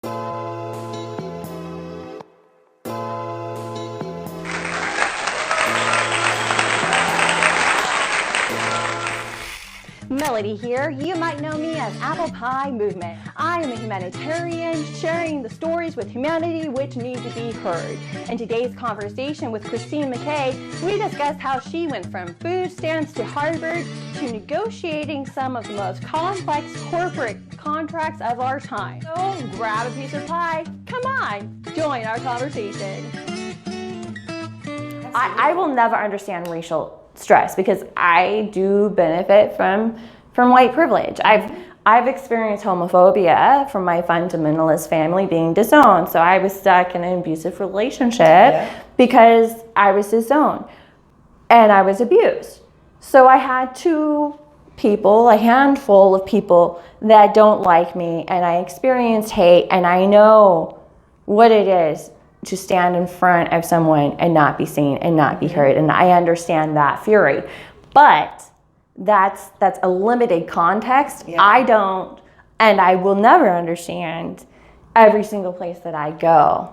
Melody here. You might know me as ApplePie Movement. I am a humanitarian sharing the stories with humanity which need to be heard. In today's conversation with Christine McKay, we discussed how she went from food stamps to Harvard to negotiating some of the most complex corporate contracts of our time. So grab a piece of pie. Come on, join our conversation. I will never understand racial stress because I do benefit from white privilege. I've experienced homophobia from my fundamentalist family being disowned. So I was stuck in an abusive relationship because I was disowned and I was abused. So I had a handful of people that don't like me, and I experienced hate, and I know what it is to stand in front of someone and not be seen and not be heard. And I understand that fury, but that's a limited context. Yeah. I don't, and I will never understand every single place that I go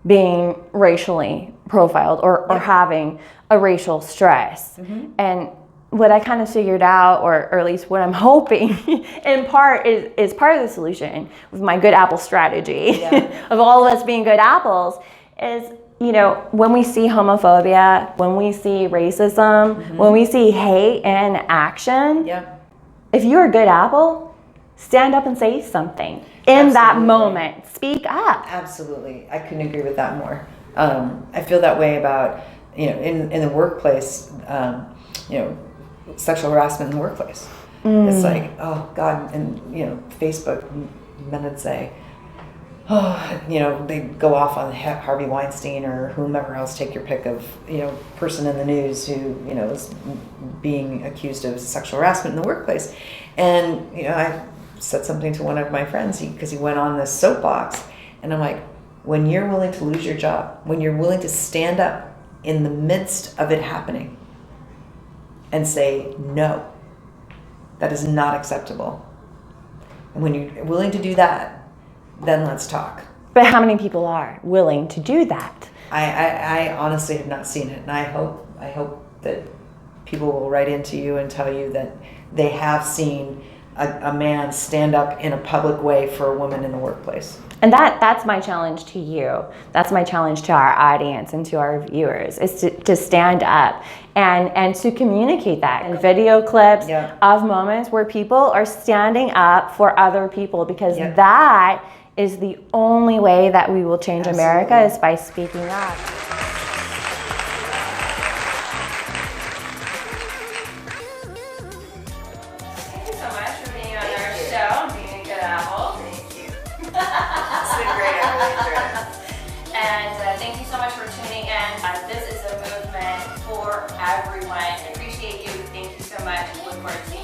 being racially profiled or having a racial stress. And what I kind of figured out, or at least what I'm hoping in part is part of the solution with my good apple strategy of all of us being good apples is, when we see homophobia, when we see racism, when we see hate in action, if you're a good apple, stand up and say something in that moment. Speak up. Absolutely. I couldn't agree with that more. I feel that way about, in the workplace, sexual harassment in the workplace. It's like, oh God, and Facebook men would say, they go off on Harvey Weinstein or whomever else, take your pick of, person in the news who, is being accused of sexual harassment in the workplace. And, I said something to one of my friends because he went on this soapbox, and I'm like, when you're willing to lose your job, when you're willing to stand up in the midst of it happening and say, no, that is not acceptable. And when you're willing to do that, then let's talk. But how many people are willing to do that? I honestly have not seen it, and I hope that people will write into you and tell you that they have seen a man stand up in a public way for a woman in the workplace. And that's my challenge to you. That's my challenge to our audience and to our viewers, is to stand up and to communicate that in video clips of moments where people are standing up for other people, because that is the only way that we will change America, is by speaking up. Thank you so much for being on our show and being a good apple. Thank you. It's been great. I really enjoyed it. And thank you so much for tuning in. This is a movement for everyone. I appreciate you. Thank you so much. Look forward to seeing you.